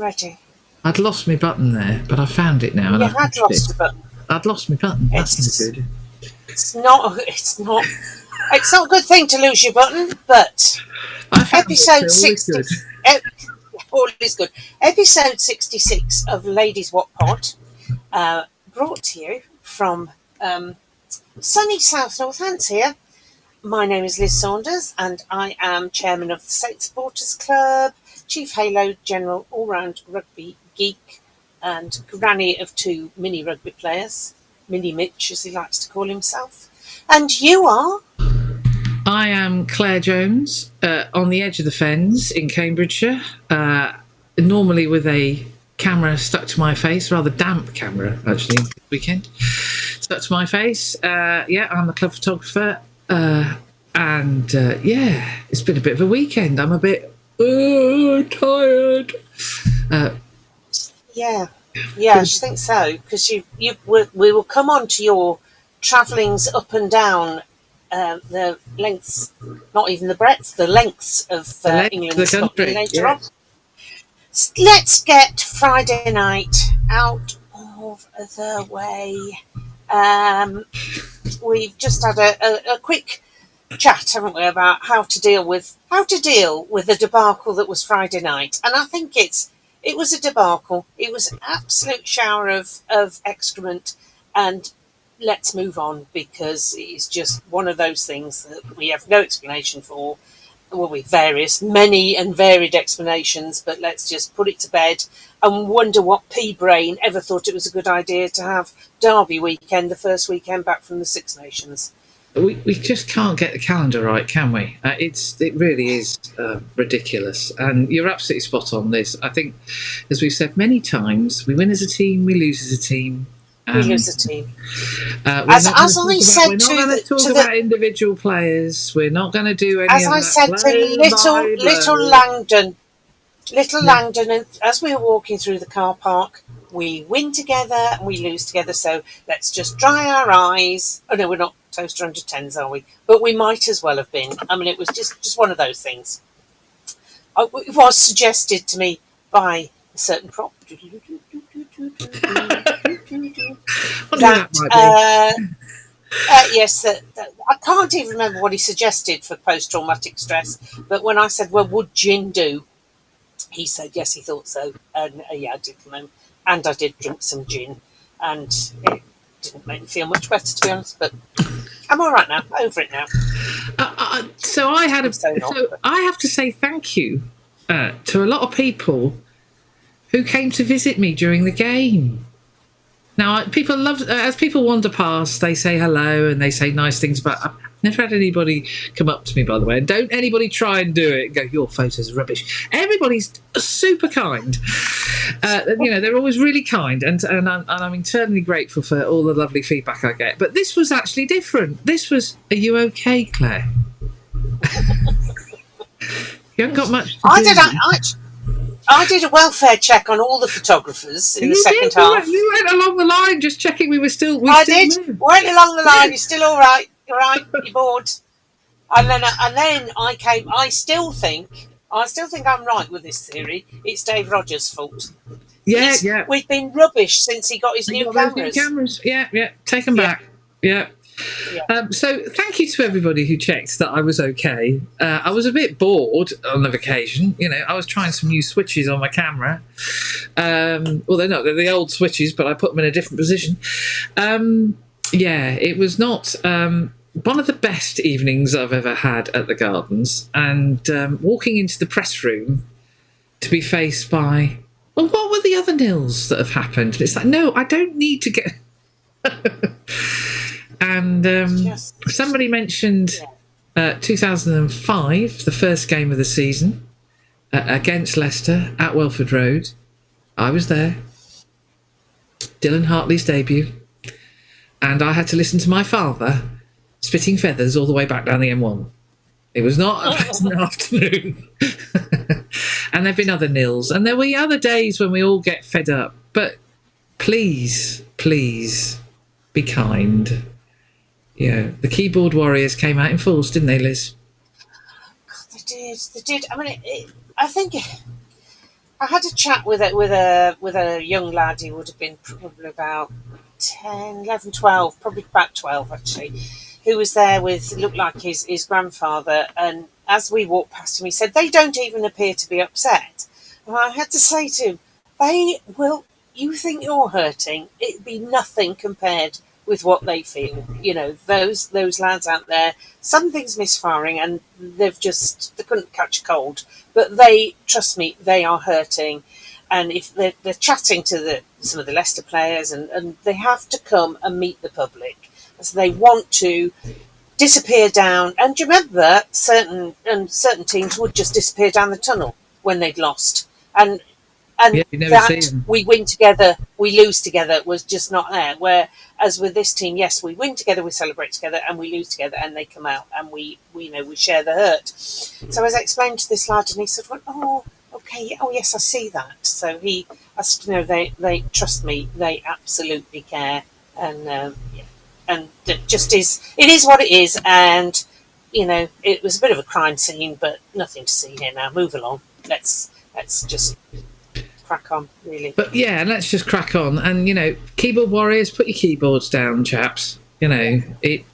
already. I'd lost my button there, but I found it now. You had lost your button. I'd lost my button. That's no good. It's not a good thing to lose your button, but episode 60. All is good. Episode 66 of Ladies Wot Pod, brought to you from sunny South Northants here. My name is Liz Saunders, and I am chairman of the State Supporters Club, Chief Halo, General All-Round Rugby Geek, and granny of 2 mini rugby players, Mini Mitch as he likes to call himself. And you are? I am Claire Jones, on the edge of the fens in Cambridgeshire, normally with a camera stuck to my face, rather damp camera actually, this weekend, stuck to my face. I'm a club photographer, and it's been a bit of a weekend. I'm a bit tired. I should think so, because we will come on to your travellings up and down the lengths, not even the breadth, the lengths of England and Scotland later on. Let's get Friday night out of the way. We've just had a quick chat, haven't we, about how to deal with the debacle that was Friday night, and I think it was a debacle. It was an absolute shower of excrement, and let's move on, because it's just one of those things that we have no explanation for. Well, with many and varied explanations, but let's just put it to bed and wonder what pea-brain ever thought it was a good idea to have Derby weekend, the first weekend back from the Six Nations. We just can't get the calendar right, can we? It really is ridiculous, and you're absolutely spot on, Liz. I think, as we've said many times, we win as a team, we lose as a team. We lose a team. We're not going to talk about individual players. We're not going to do any. As I said to little Langdon, and as we were walking through the car park, we win together and we lose together. So let's just dry our eyes. Oh no, we're not toaster under 10s, are we? But we might as well have been. I mean, it was just one of those things. It was suggested to me by a certain prop. Yes, I can't even remember what he suggested for post-traumatic stress, but when I said, well, would gin do, he said yes, he thought so, and I did remember, and I did drink some gin, and it didn't make me feel much better, to be honest, but I'm all right now, over it now. So I have to say thank you to a lot of people who came to visit me during the game. Now, people love, as people wander past, they say hello and they say nice things about. I've never had anybody come up to me, by the way, and don't anybody try and do it and go, your photos are rubbish. Everybody's super kind. They're always really kind, and I'm eternally grateful for all the lovely feedback I get. But this was actually different. This was, are you okay, Claire? You haven't got much to do. I did a welfare check on all the photographers in the second half. You went along the line just checking we were still. I did. Went along the line. You're still all right. You're right. You're bored. And then I came. I still think I'm right with this theory. It's Dave Rogers' fault. Yeah. We've been rubbish since he got his new cameras. Yeah. Take them back. Yeah. So thank you to everybody who checked that I was okay. I was a bit bored on the occasion. I was trying some new switches on my camera. They're the old switches, but I put them in a different position. It was not one of the best evenings I've ever had at the Gardens. And walking into the press room to be faced by, well, what were the other nils that have happened? It's like, no, I don't need to get... And somebody mentioned 2005, the first game of the season, against Leicester at Welford Road. I was there. Dylan Hartley's debut. And I had to listen to my father spitting feathers all the way back down the M1. It was not a pleasant afternoon. And there have been other nils. And there were other days when we all get fed up. But please be kind. Yeah, the keyboard warriors came out in force, didn't they, Liz? God, they did. I mean, I think I had a chat with a young lad who would have been probably about 10, 11, 12, probably about 12 actually, who was there with, looked like his grandfather, and as we walked past him, he said, they don't even appear to be upset. And I had to say to him, you think you're hurting, it'd be nothing compared with what they feel. You know, those lads out there, something's misfiring and they couldn't catch a cold, but trust me, they are hurting. And if they're chatting to some of the Leicester players, and they have to come and meet the public, so they want to disappear down. And do you remember certain teams would just disappear down the tunnel when they'd lost, and that we win together, we lose together was just not there. Whereas with this team, yes, we win together, we celebrate together, and we lose together, and they come out, and we share the hurt. So as I explained to this lad, and he said, "Oh, okay, oh yes, I see that." So I said, they trust me, they absolutely care, and and it is what it is, and it was a bit of a crime scene, but nothing to see here now. Move along. Let's just crack on, really. But yeah, let's just crack on. And keyboard warriors, put your keyboards down, chaps. It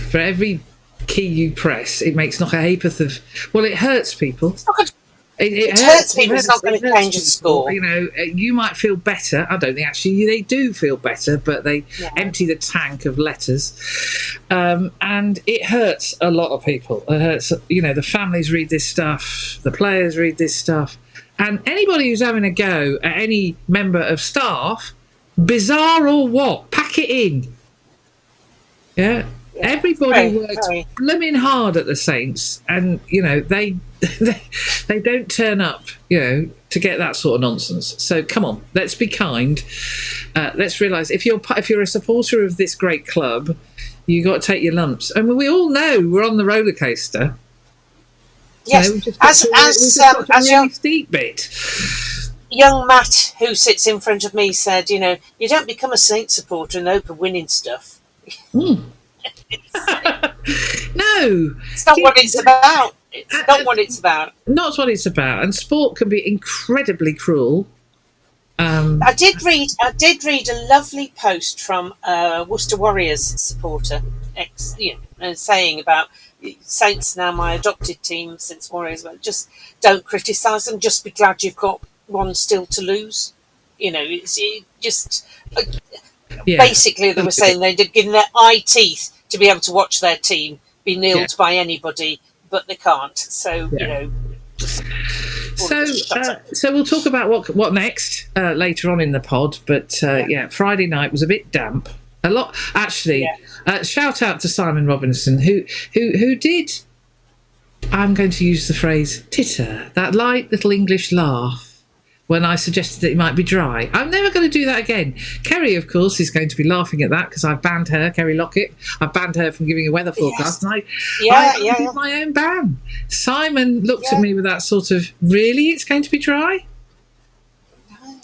for every key you press, it makes not a ha'porth of. Well, it hurts people. It's not good. It hurts people. It's not going to change the score. You might feel better. I don't think actually they do feel better, but they empty the tank of letters, and it hurts a lot of people. It hurts. The families read this stuff, the players read this stuff, and anybody who's having a go at any member of staff, bizarre or what, pack it in. Yeah. Everybody works blooming hard at the Saints, and they don't turn up, to get that sort of nonsense. So come on, let's be kind. Let's realise if you're a supporter of this great club, you got to take your lumps. I mean, we all know we're on the roller coaster. Yes, as young steep bit. Young Matt, who sits in front of me, said, you don't become a Saints supporter and open winning stuff. No, it's not what it's about. It's not what it's about. Not what it's about. And sport can be incredibly cruel. I did read a lovely post from Worcester Warriors supporter, saying about Saints now my adopted team since Warriors. But just don't criticise them. Just be glad you've got one still to lose. Basically they were saying they'd given their eye teeth to be able to watch their team be nilled by anybody, but they can't. So So we'll talk about what next later on in the pod. But Friday night was a bit damp. A lot actually. Shout out to Simon Robinson who did. I'm going to use the phrase titter, that light little English laugh, when I suggested that it might be dry. I'm never going to do that again. Kerry, of course, is going to be laughing at that because I've banned her, Kerry Lockett. I've banned her from giving a weather forecast. And I did my own ban. Simon looked at me with that sort of, really, it's going to be dry? No.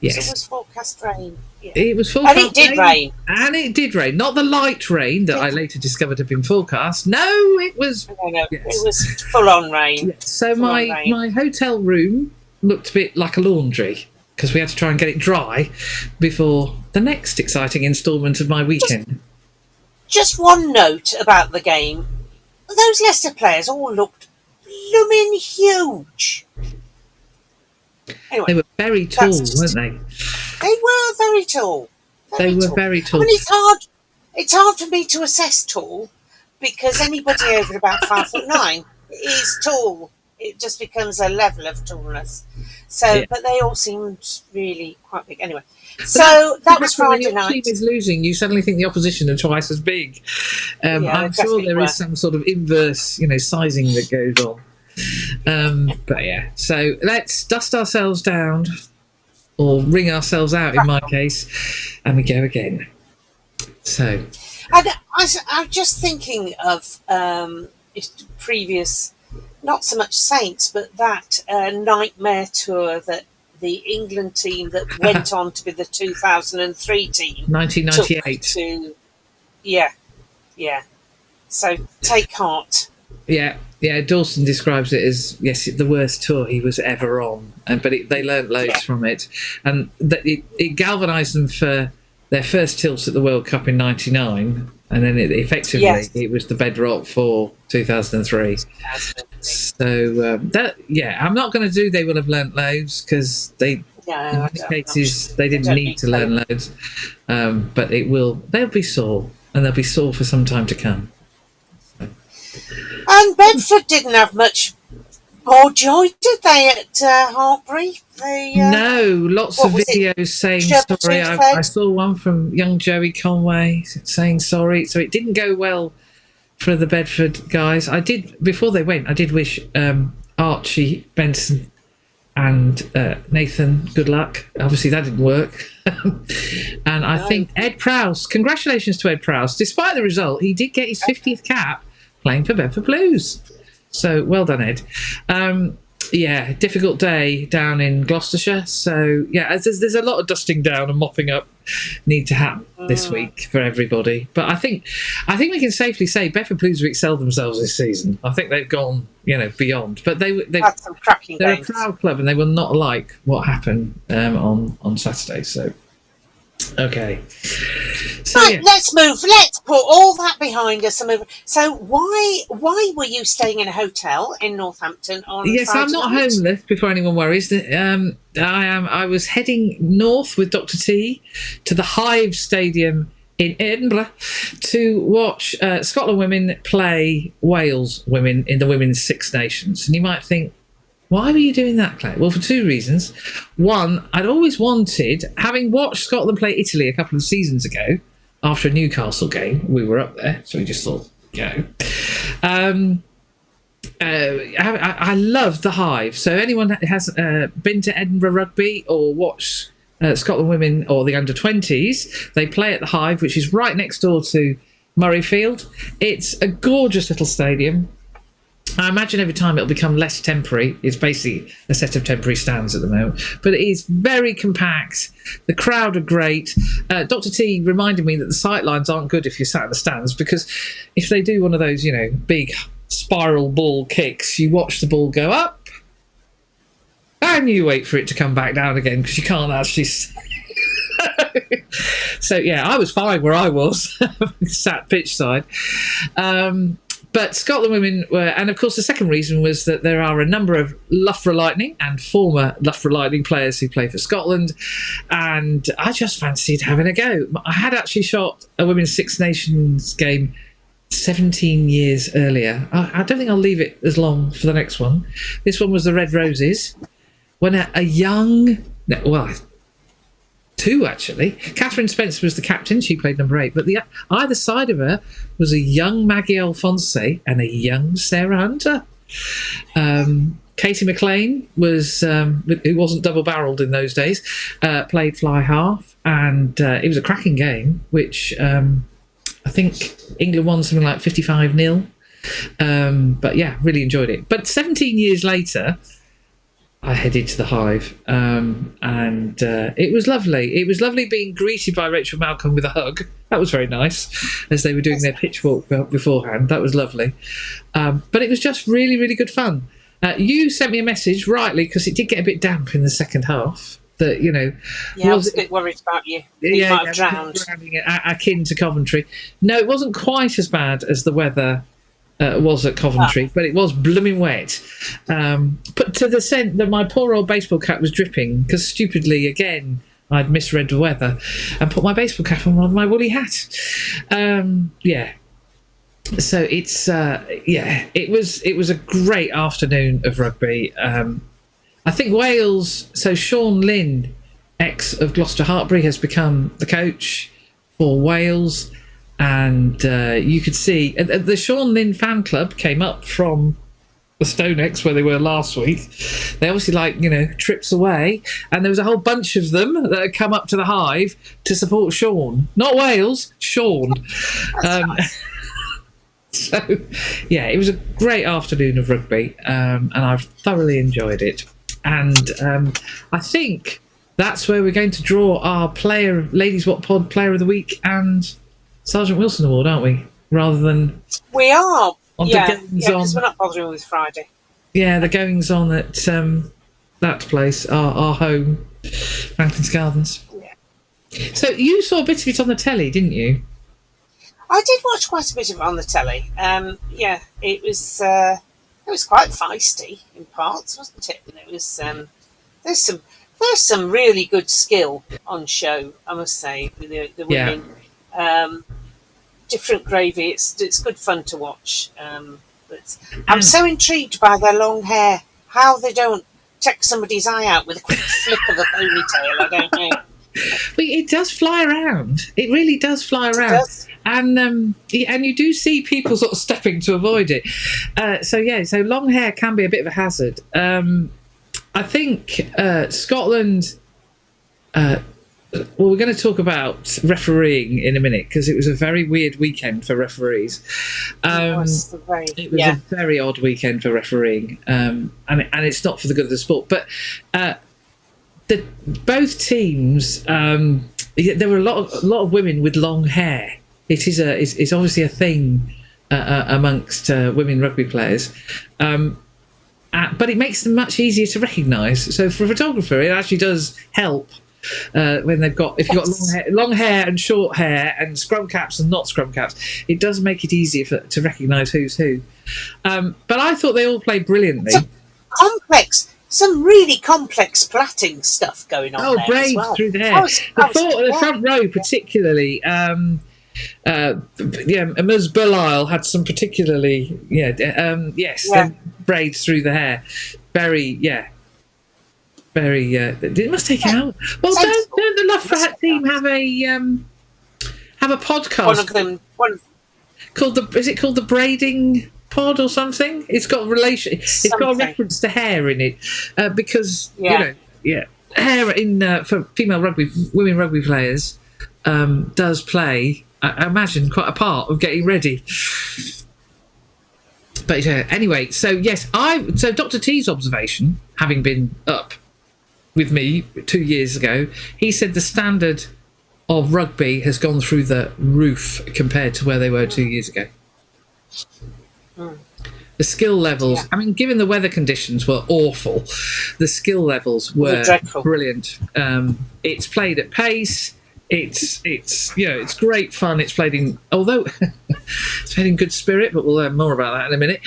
Yes. It was forecast rain. Yeah. It was forecast and it did rain. And it did rain. Not the light rain that I later discovered had been forecast. No, it was... No. Yes. It was full-on rain. Yes. So my hotel room looked a bit like a laundry because we had to try and get it dry before the next exciting instalment of my weekend. Just one note about the game. Those Leicester players all looked blooming huge. Anyway, they were very tall, weren't they? They were very tall. They were very tall. I mean, it's hard for me to assess tall because anybody over about 5'9" is tall. It just becomes a level of tallness. So, but they all seemed really quite big. Anyway, so that was Friday night. When your team is losing, you suddenly think the opposition are twice as big. I'm sure there is some sort of inverse, sizing that goes on. But yeah, so let's dust ourselves down, or wring ourselves out in my case, and we go again. So, and I'm just thinking of previous. Not so much Saints, but that nightmare tour that the England team that went on to be the 2003 team. 1998. Yeah. So take heart. Yeah. Yeah, Dawson describes it as, yes, the worst tour he was ever on, but they learnt loads from it, and it galvanised them for their first tilt at the World Cup in '99, and then it was the bedrock for 2003. So I'm not going to do they will have learnt loads, because in many cases they didn't need to learn loads, but they'll be sore, and they'll be sore for some time to come. And Bedford didn't have much more joy, did they, at Hartbury? No, lots of videos saying sorry. I saw one from young Joey Conway saying sorry. So it didn't go well for the Bedford guys. Before they went, I did wish Archie Benson and Nathan good luck. Obviously that didn't work. And I think Ed Prowse, congratulations to Ed Prowse. Despite the result, he did get his 50th cap playing for Bedford Blues. So well done, Ed. Difficult day down in Gloucestershire. So there's a lot of dusting down and mopping up need to happen this week for everybody. But I think we can safely say Bedford Blues have excelled themselves this season. I think they've gone beyond. But they've had some cracking games. They're a proud club, and they will not like what happened on Saturday. So. Okay. So, let's move. Let's put all that behind us and move. So why were you staying in a hotel in Northampton on Friday I'm not night? homeless, before anyone worries. I was heading north with Dr. T to the Hive Stadium in Edinburgh to watch Scotland women play Wales women in the Women's Six Nations. And you might think, why were you doing that, Claire? Well, for two reasons. One, I'd always wanted, having watched Scotland play Italy a couple of seasons ago, after a Newcastle game, we were up there, so we just thought, I love the Hive. So anyone that has been to Edinburgh Rugby or watched Scotland women or the under-20s, they play at the Hive, which is right next door to Murrayfield. It's a gorgeous little stadium. I imagine every time it'll become less temporary. It's basically a set of temporary stands at the moment. But it is very compact. The crowd are great. Dr. T reminded me that the sight lines aren't good if you're sat in the stands, because if they do one of those, big spiral ball kicks, you watch the ball go up and you wait for it to come back down again, because you can't actually... So, I was fine where I was, sat pitch side. But Scotland women were, and of course the second reason was that there are a number of Loughborough Lightning and former Loughborough Lightning players who play for Scotland, and I just fancied having a go. I had actually shot a Women's Six Nations game 17 years earlier. I don't think I'll leave it as long for the next one. This one was the Red Roses, when two actually. Catherine Spence was the captain. She played number 8. But either side of her was a young Maggie Alphonse and a young Sarah Hunter. Katie McLean was, who wasn't double-barrelled in those days, played fly half, and it was a cracking game, which I think England won something like 55-0. But really enjoyed it. But 17 years later, I headed to the Hive, and it was lovely. It was lovely being greeted by Rachel Malcolm with a hug. That was very nice, as they were doing their pitch walk beforehand. That was lovely. But it was just really, really good fun. You sent me a message, rightly, because it did get a bit damp in the second half. That, I was a bit worried about you. You might have drowned. Akin to Coventry. No, it wasn't quite as bad as the weather was at Coventry, but it was blooming wet. But to the extent that my poor old baseball cap was dripping, because stupidly, again, I'd misread the weather and put my baseball cap on rather than my woolly hat. So it's it was a great afternoon of rugby. I think Wales. So Sean Lynn, ex of Gloucester Hartbury, has become the coach for Wales. And you could see the Sean Lynn fan club came up from the Stonex where they were last week. They obviously trips away, and there was a whole bunch of them that had come up to the Hive to support Sean, not Wales, Sean. So it was a great afternoon of rugby, and I've thoroughly enjoyed it. And I think that's where we're going to draw our Ladies Wot Pod Player of the Week and Sgt Wilson Award, aren't we? Rather than we are because we're not bothering with Friday. Yeah, the goings on at that place, our home, Franklin's Gardens. Yeah. So you saw a bit of it on the telly, didn't you? I did watch quite a bit of it on the telly. It was quite feisty in parts, wasn't it? And it was there's some really good skill on show, I must say, with the women. Yeah. Different gravy. It's good fun to watch. But I'm so intrigued by their long hair. How they don't check somebody's eye out with a quick flick of a ponytail, I don't know. But it does fly around. It really does fly around. It does. And you do see people sort of stepping to avoid it. So long hair can be a bit of a hazard. I think Scotland... we're going to talk about refereeing in a minute because it was a very weird weekend for referees. It was a very odd weekend for refereeing, and it's not for the good of the sport. But both teams, there were a lot of women with long hair. It's obviously a thing amongst women rugby players. But it makes them much easier to recognise. So for a photographer, it actually does help. When if you've got long hair and short hair and scrum caps and not scrum caps, it does make it easier to recognise who's who. But I thought they all played brilliantly. Some really complex plaiting stuff going on. Oh, braids through the hair. The front row particularly. Ms. Belisle had some particularly braids through the hair. Very. It must take out. Well, don't the Love Frat team have a podcast? One of them. Is it called the Braiding Pod or something? It's got got a reference to hair in it because hair in for female women rugby players does play. I imagine quite a part of getting ready. But anyway, so Dr. T's observation, having been up with me 2 years ago, he said the standard of rugby has gone through the roof compared to where they were 2 years ago. The skill levels, I mean, given the weather conditions were awful, the skill levels were brilliant. It's played at pace. It's great fun. It's played in, although it's played in good spirit, but we'll learn more about that in a minute.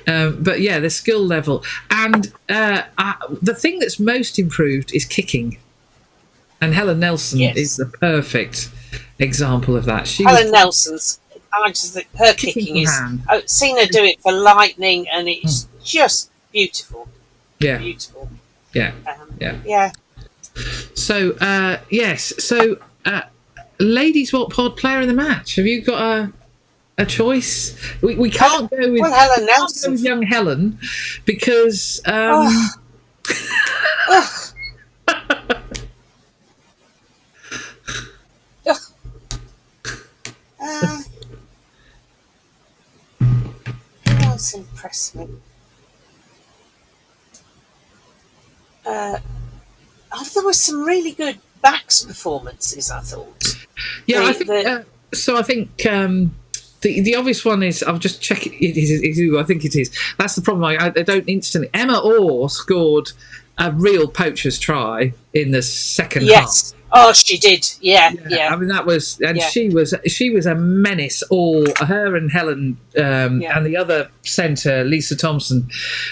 But the skill level and the thing that's most improved is kicking, and Helen Nelson is the perfect example of that. Nelson's, I just think her kicking is. I've seen her do it for Lightning, and it's just beautiful. Yeah, beautiful. Yeah, yeah. So Ladies Wot Pod player of the match. Have you got a choice? We can't go with Helen Nelson, young Helen, because who else impressed me? There were some really good backs performances, I thought. Yeah, I think the obvious one is, I'll just check it is who I think it is. That's the problem. I don't instantly. Emma Orr scored a real poacher's try in the second half. Oh, she did. Yeah. I mean, that was, and she was a menace. All her and Helen and the other centre, Lisa Thompson,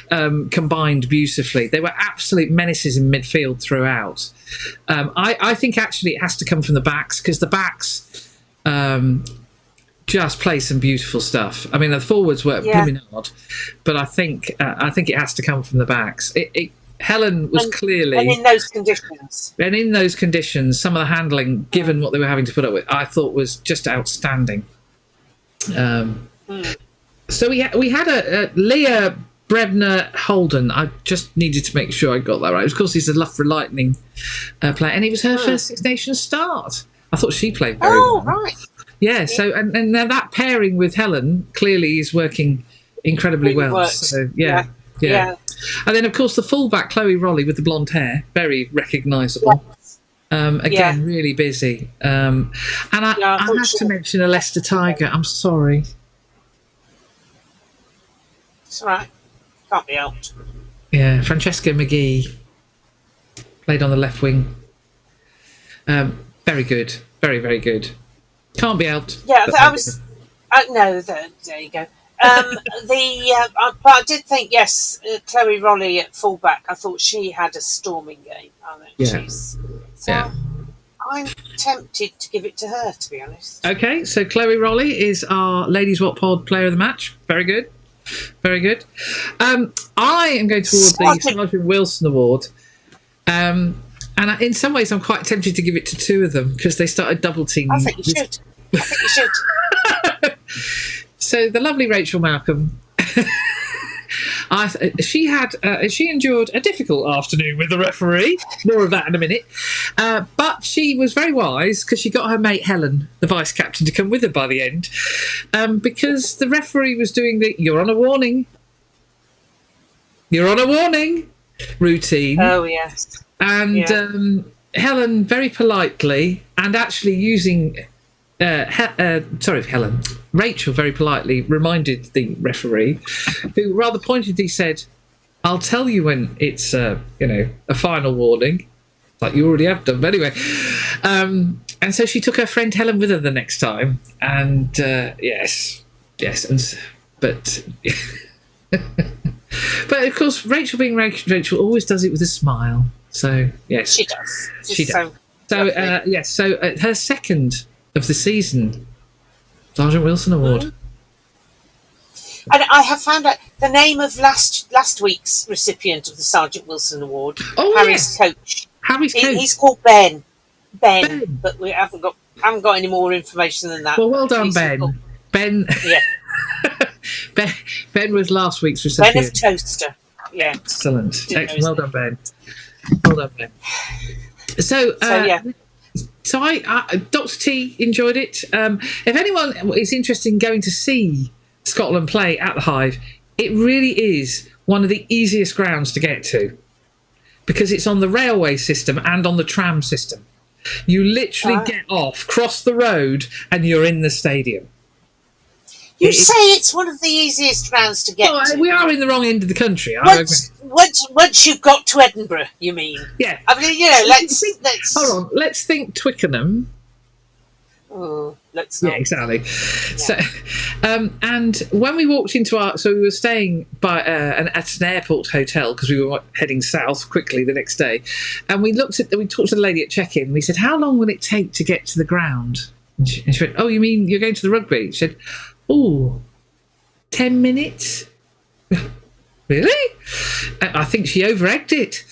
combined beautifully. They were absolute menaces in midfield throughout. I think actually it has to come from the backs, because the backs just play some beautiful stuff. I mean, the forwards were blooming hard, but I think it has to come from the backs. Helen was clearly... And in those conditions. Some of the handling, given what they were having to put up with, I thought was just outstanding. So we had a Leah Brebner Holden. I just needed to make sure I got that right. Of course, he's a Loughborough Lightning player, and it was her first Six Nations start. I thought she played very well. Oh, right. Yeah, so and now that pairing with Helen clearly is working incredibly well. Worked. So yeah. And then, of course, the fullback, Chloe Rolly, with the blonde hair, very recognisable. Again, really busy. And I have to mention a Leicester Tiger. I'm sorry. It's all right. Can't be helped. Yeah, Francesca McGee played on the left wing. Very good. Very, very good. Can't be helped. Yeah, I was... no, there you go. But I did think, yes, Chloe Rollie at fullback, I thought she had a storming game. I'm tempted to give it to her, to be honest. Okay, so Chloe Rollie is our Ladies Wot Pod Player of the Match. Very good. Very good. I am going towards the Sgt Wilson Award. And in some ways, I'm quite tempted to give it to two of them because they started double teaming. I think you should. So the lovely Rachel Malcolm, she endured a difficult afternoon with the referee. More of that in a minute. But she was very wise because she got her mate Helen, the vice captain, to come with her by the end, because the referee was doing the "you're on a warning" routine. Oh yes. And Helen very politely and actually using. Rachel very politely reminded the referee, who rather pointedly said, "I'll tell you when it's a final warning," like you already have done. But anyway, and so she took her friend Helen with her the next time, and but of course Rachel being Rachel always does it with a smile. So yes, she does. She does. So her second of the season, Sgt Wilson Award. And I have found out the name of last week's recipient of the Sgt Wilson Award. Harry's coach. He's called Ben. But we haven't got any more information than that. Well, well done, Ben. Ben. Yeah. Ben was last week's recipient. Ben of Toaster. Yeah. Excellent. Well done, Ben. Well done, Ben. So yeah. So Dr. T enjoyed it. If anyone is interested in going to see Scotland play at the Hive, it really is one of the easiest grounds to get to because it's on the railway system and on the tram system. You literally get off, cross the road, and you're in the stadium. You say it's one of the easiest grounds to get to. We are in the wrong end of the country. Once you've got to Edinburgh, you mean? Yeah. I mean, let's... Hold on. Let's think Twickenham. Oh, let's not. Yeah, exactly. Yeah. So, and when we walked into we were staying by at an airport hotel because we were heading south quickly the next day, and we talked to the lady at check-in. And we said, "How long will it take to get to the ground?" And she went, "Oh, you mean you're going to the rugby?" She said, "Oh, 10 minutes." Really? I think she over-egged it.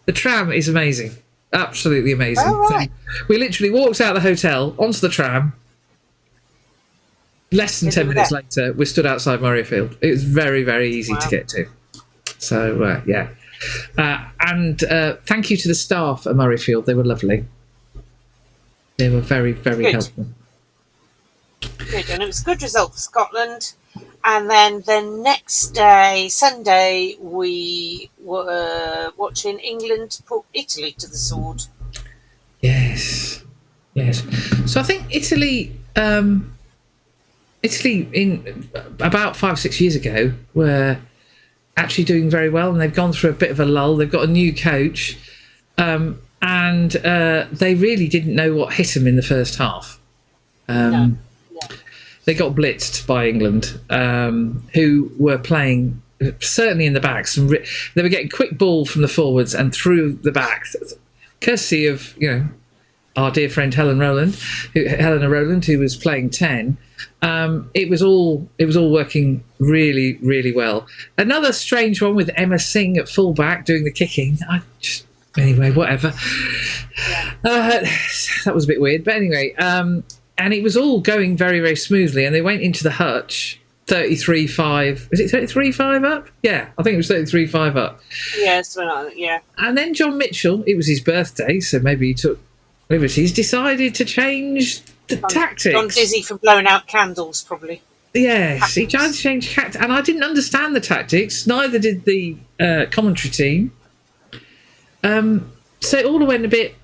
The tram is amazing. Absolutely amazing. Oh, right. So we literally walked out of the hotel, onto the tram. Less than 10 minutes later, we stood outside Murrayfield. It was very, very easy to get to. So, yeah. And thank you to the staff at Murrayfield. They were lovely. They were very, very helpful. Good, and it was a good result for Scotland. And then the next day, Sunday, we were watching England put Italy to the sword. Yes. So I think Italy in about 5-6 years ago were actually doing very well, and they've gone through a bit of a lull. They've got a new coach, and they really didn't know what hit them in the first half. They got blitzed by England, who were playing certainly in the backs. They were getting quick ball from the forwards and through the back, courtesy of our dear friend Helena Rowland, who was playing 10. It was all working really, really well. Another strange one with Emma Singh at fullback doing the kicking. Anyway, whatever. That was a bit weird, but anyway. And it was all going very, very smoothly. And they went into the hutch 33-5. Was it 33-5 up? Yeah, I think it was 33-5 up. Yes, yeah. And then John Mitchell, it was his birthday, so maybe he took liberties, decided to change the tactics. Gone dizzy from blowing out candles, probably. Yes, he tried to change tactics. And I didn't understand the tactics. Neither did the commentary team. So it all went a bit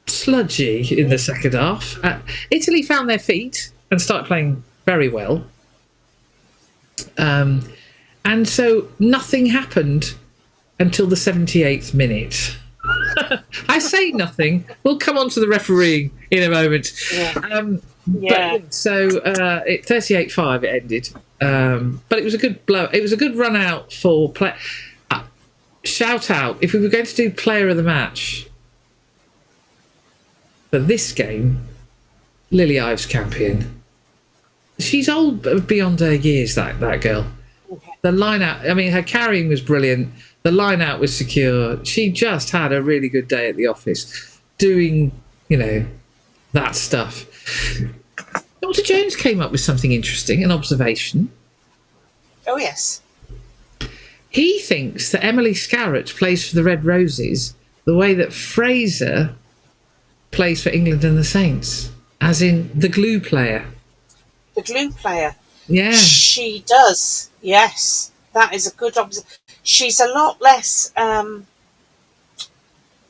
sludgy in the second half. Italy found their feet and started playing very well. And so nothing happened until the 78th minute. I say nothing. We'll come on to the refereeing in a moment. But, so 38-5 it ended. But it was a good blow. It was a good run out for play. Shout out, if we were going to do player of the match for this game, Lily Hive's champion. She's old beyond her years, that girl. Okay. The line out, I mean, her carrying was brilliant. The line out was secure. She just had a really good day at the office doing, that stuff. Dr. Jones came up with something interesting, an observation. Oh, yes. He thinks that Emily Scarrett plays for the Red Roses the way that Fraser plays for England and the Saints, as in the glue player. The glue player. Yeah. She does, yes. That is a good observation. She's a lot less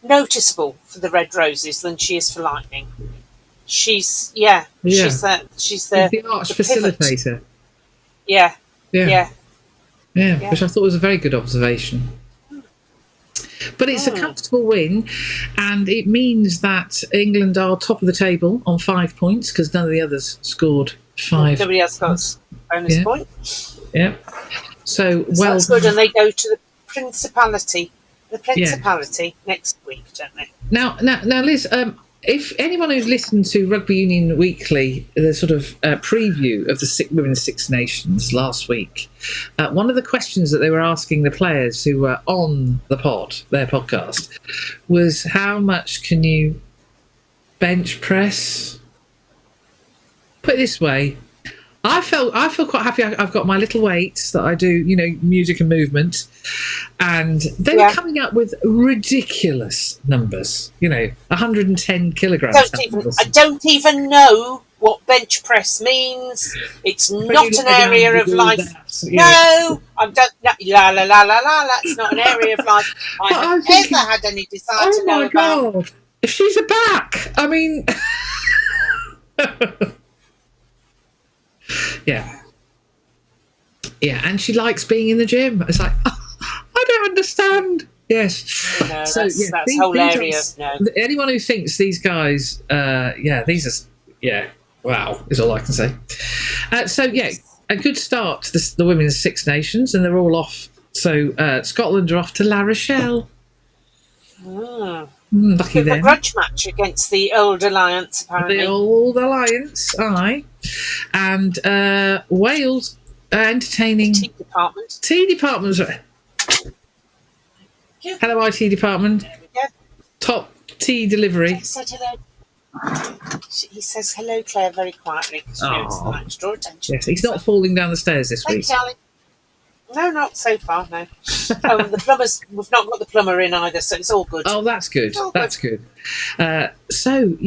noticeable for the Red Roses than she is for Lightning. She's the arch facilitator. Yeah, which I thought was a very good observation. But it's a comfortable win, and it means that England are top of the table on 5 points because none of the others scored 5. Nobody else got bonus point. Yeah. So that's good, and they go to the Principality. Next week, don't they? Now, Liz. If anyone who's listened to Rugby Union Weekly, the sort of preview of the Women's Six Nations last week, one of the questions that they were asking the players who were on their podcast, was how much can you bench press? Put it this way, I feel quite happy. I've got my little weights that I do, music and movement, and they were coming up with ridiculous numbers. 110 kilograms. I don't even know what bench press means. It's not an area of life. No, I don't. La la la la la. That's not an area of life I have ever had any desire to know about. Oh my God! If she's a back, I mean. Yeah, and she likes being in the gym. It's like, I don't understand. Yes. No, that's whole area. No. Anyone who thinks these guys, these are, wow, is all I can say. A good start to the Women's Six Nations, and they're all off. So Scotland are off to La Rochelle. Lucky them. A grudge match against the Old Alliance, apparently. The Old Alliance, aye. And Wales entertaining... Tea department. Tea department. Hello, IT department. There we go. Top tea delivery. He said hello. He says hello, Claire, very quietly, because she knows to draw attention. Yes, he's not falling down the stairs this week. Thanks, darling. No, not so far, no. The plumbers, we've not got the plumber in either, so it's all good. Oh, that's good. That's good. It's going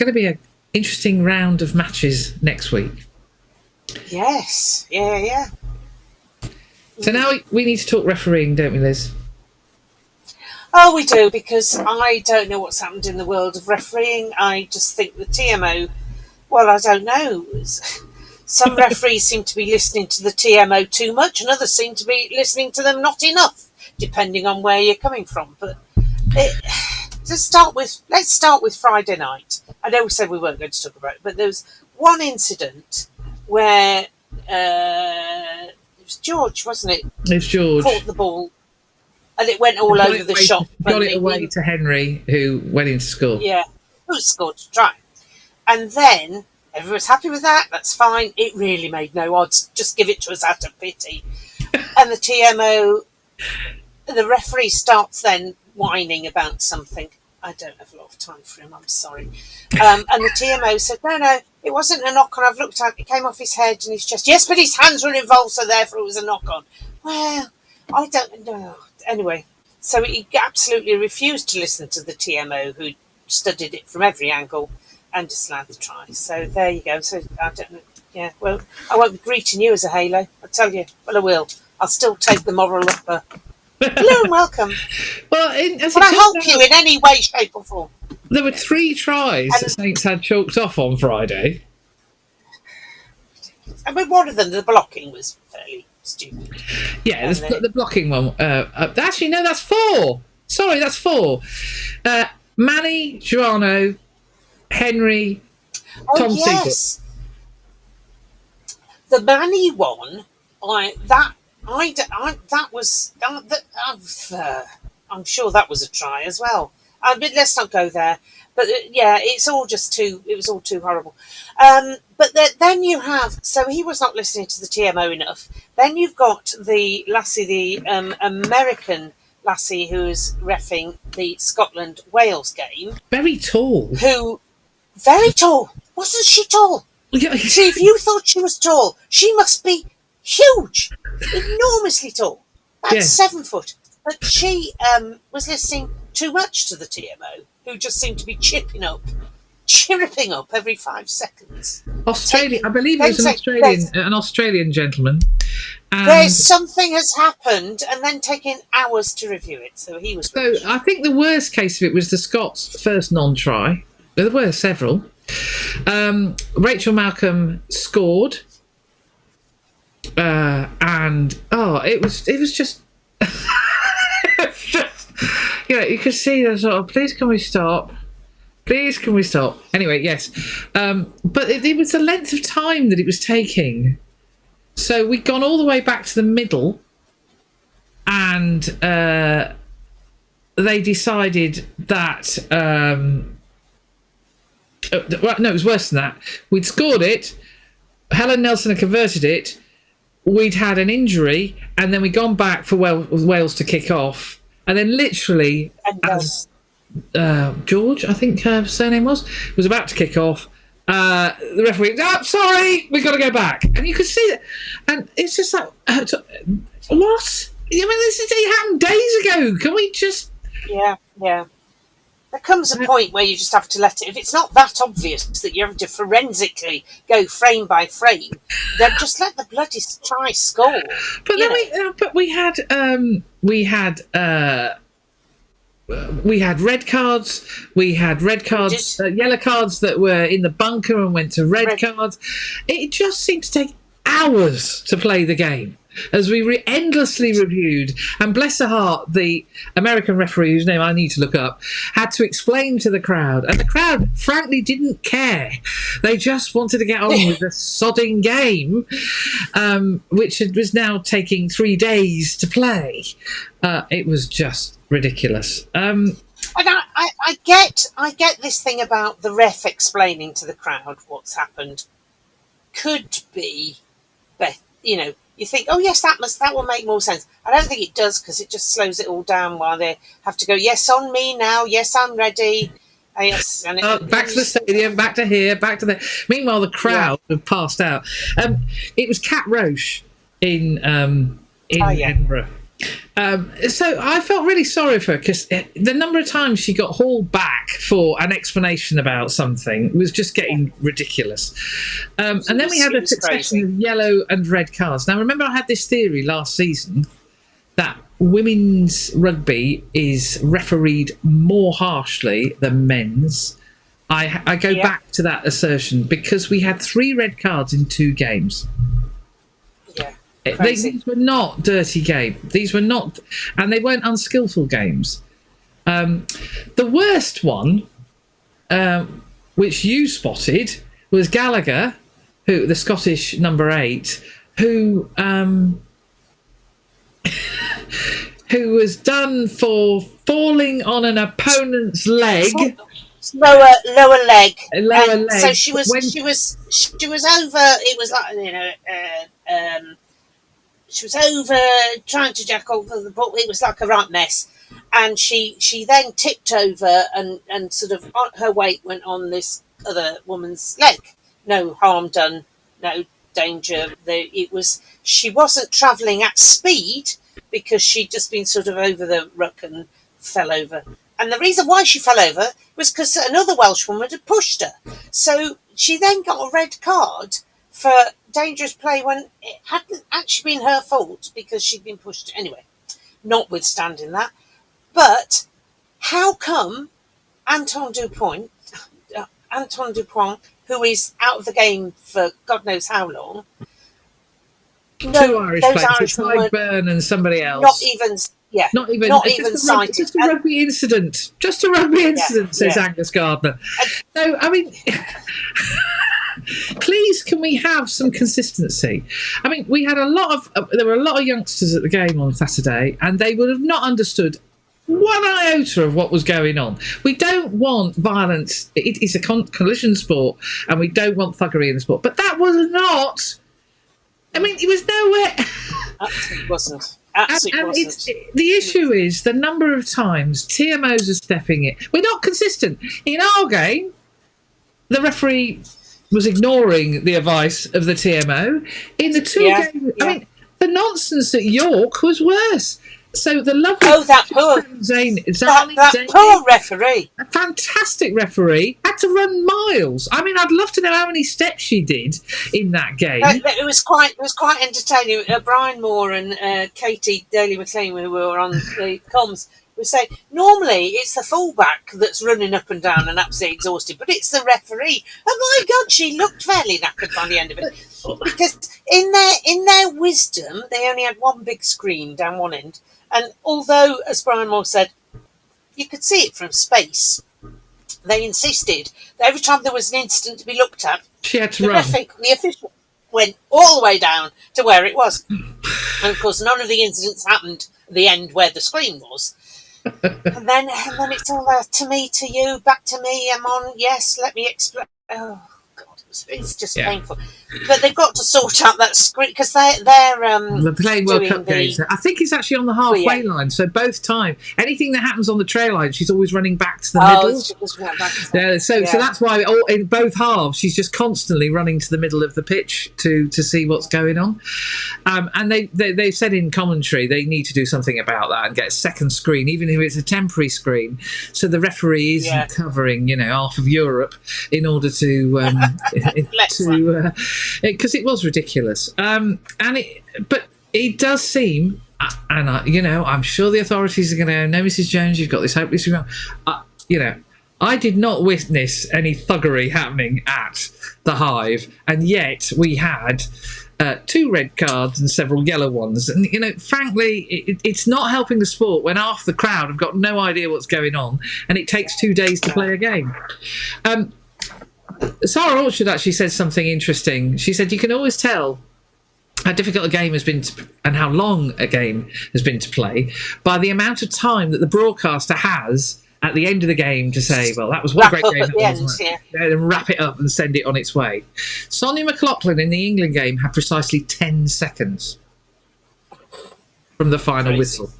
to be an interesting round of matches next week. Yes, yeah. So now we need to talk refereeing, don't we, Liz? Oh, we do, because I don't know what's happened in the world of refereeing. I just think the TMO, I don't know. Some referees seem to be listening to the TMO too much, and others seem to be listening to them not enough, depending on where you're coming from. But let's start with Friday night. I know we said we weren't going to talk about it, but there was one incident where it was George, wasn't it? It was George. Caught the ball, and it went all over the shop. Got it away to Henry, who went into school. Yeah, who scored to try. And then everyone's happy with that. That's fine. It really made no odds. Just give it to us out of pity. And the TMO, the referee starts then whining about something. I don't have a lot of time for him. I'm sorry. And the TMO said, no, it wasn't a knock on. I've looked at it. It came off his head and his chest. Yes, but his hands were involved, so therefore it was a knock on. Well, I don't know. Anyway, so he absolutely refused to listen to the TMO, who studied it from every angle, and just allowed the try. So there you go. So I don't know. Yeah, I won't be greeting you as a halo. I tell you. Well, I will. I'll still take the moral upper Hello and welcome. Well, can I help you in any way, shape or form? There were 3 tries that Saints had chalked off on Friday. I mean, one of them, the blocking was fairly stupid. Yeah, the blocking one. Actually, no, that's 4. Sorry, that's 4. Manny, Joano, Henry, Tom yes. The Manny one, I'm sure that was a try as well. I mean, let's not go there. But it was all too horrible. But then you have, so he was not listening to the TMO enough. Then you've got the lassie, the American lassie who is reffing the Scotland-Wales game. Very tall. Very tall. Wasn't she tall? See, if you thought she was tall, she must be huge, enormously tall. That's 7 foot. But she was listening too much to the TMO, who just seemed to be chirping up every 5 seconds. I believe it was an Australian gentleman. There's something has happened, and then taking hours to review it. So he was. So I think the worst case of it was the Scots' first non-try. There were several. Rachel Malcolm scored, and it was just. You could see the sort of, please can we stop? Please can we stop? Anyway, yes. But it was the length of time that it was taking. So we'd gone all the way back to the middle, and they decided that... it was worse than that. We'd scored it, Helen Nelson had converted it, we'd had an injury, and then we'd gone back for Wales to kick off. And then literally, as George, I think her surname was about to kick off, the referee, sorry, we've got to go back. And you could see that. And it's just like, what? I mean, it happened days ago. Can we just... Yeah. There comes a point where you just have to let it. If it's not that obvious that you have to forensically go frame by frame, then just let the bloody try score. But then we had red cards. We had red cards, yellow cards that were in the bunker and went to red cards. It just seemed to take hours to play the game, as we endlessly reviewed. And bless her heart, the American referee, whose name I need to look up, had to explain to the crowd. And the crowd, frankly, didn't care. They just wanted to get on with the sodding game, which was now taking 3 days to play. It was just ridiculous. And I get this thing about the ref explaining to the crowd what's happened. Could be, you think, oh yes, that will make more sense. I don't think it does, because it just slows it all down while they have to go, yes, on me now, yes, I'm ready. Yes, and back to the stadium, back to here, back to there. Meanwhile, the crowd have passed out. It was Kat Roche in Edinburgh. So I felt really sorry for her, because the number of times she got hauled back for an explanation about something was just getting ridiculous. And then we had a succession of yellow and red cards. Now, remember, I had this theory last season that women's rugby is refereed more harshly than men's. I go back to that assertion, because we had 3 red cards in 2 games. Yeah. These were not dirty games. These were not, and they weren't unskillful games. The worst one, which you spotted, was Gallagher, who the Scottish number 8, who was done for falling on an opponent's leg. Lower leg. So she was over. It was like she was over trying to jack over the ball. It was like a right mess, and she then tipped over and sort of her weight went on this other woman's leg. No harm done, no danger. She wasn't travelling at speed, because she'd just been sort of over the ruck and fell over. And the reason why she fell over was because another Welsh woman had pushed her. So she then got a red card for dangerous play when it hadn't actually been her fault, because she'd been pushed anyway. notwithstanding that. But how come Anton Dupont, who is out of the game for God knows how long, two Irish players, Hive and somebody else, not even cited. Just a rugby incident. Just a rugby incident, says Angus Gardner. So, I mean, please, can we have some consistency? I mean, there were a lot of youngsters at the game on Saturday, and they would have not understood one iota of what was going on. We don't want violence. It is a collision sport, and we don't want thuggery in the sport. But that was not. I mean, it was nowhere. Absolutely wasn't. Absolutely wasn't. The issue is the number of times TMOs are stepping in. We're not consistent. In our game, the referee was ignoring the advice of the TMO. In the two games, I mean, the nonsense at York was worse. So the lovely that poor referee, a fantastic referee, had to run miles. I mean, I'd love to know how many steps she did in that game. It was quite entertaining. Brian Moore and Katie Daly McLean, who were on the comms, were saying normally it's the fullback that's running up and down and absolutely exhausted, but it's the referee. Oh my God, she looked fairly knackered by the end of it, because in their wisdom, they only had one big screen down one end. And although, as Brian Moore said, you could see it from space, they insisted that every time there was an incident to be looked at, she had to run. The official went all the way down to where it was. And of course, none of the incidents happened at the end where the screen was. and then it's all to me, to you, back to me, I'm on, yes, let me explain. Oh, God, it's just painful. But they've got to sort out that screen, because they're playing World Cup games. I think it's actually on the halfway line, so both time. Anything that happens on the trail line, she's always running back to the middle. So that's why in both halves, she's just constantly running to the middle of the pitch to see what's going on. And they've said in commentary they need to do something about that and get a second screen, even if it's a temporary screen, so the referee isn't covering half of Europe in order to because it was ridiculous. But it does seem, and I'm sure the authorities are going to no, Mrs. Jones, you've got this hopelessly wrong. I did not witness any thuggery happening at the Hive, and yet we had 2 red cards and several yellow ones. And, frankly, it's not helping the sport when half the crowd have got no idea what's going on, and it takes 2 days to play a game. Sarah Orchard actually said something interesting. She said you can always tell how difficult a game has been and how long a game has been to play by the amount of time that the broadcaster has at the end of the game to say, well, that was what a great game that was. And wrap it up and send it on its way. Sonia McLaughlin in the England game had precisely 10 seconds from the final whistle.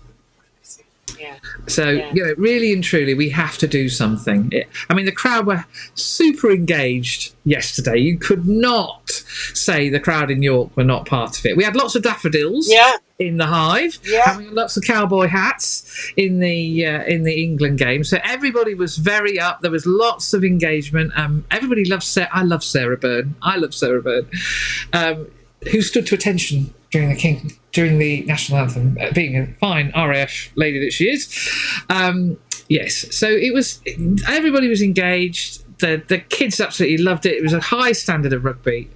So, really and truly, we have to do something. The crowd were super engaged yesterday. You could not say the crowd in York were not part of it. We had lots of daffodils in the Hive, and we had lots of cowboy hats in the England game. So everybody was very up. There was lots of engagement. Everybody loves Sarah. I love Sarah Byrne. Who stood to attention during the national anthem, being a fine RAF lady that she is. Yes, so it was. Everybody was engaged. The kids absolutely loved it. It was a high standard of rugby.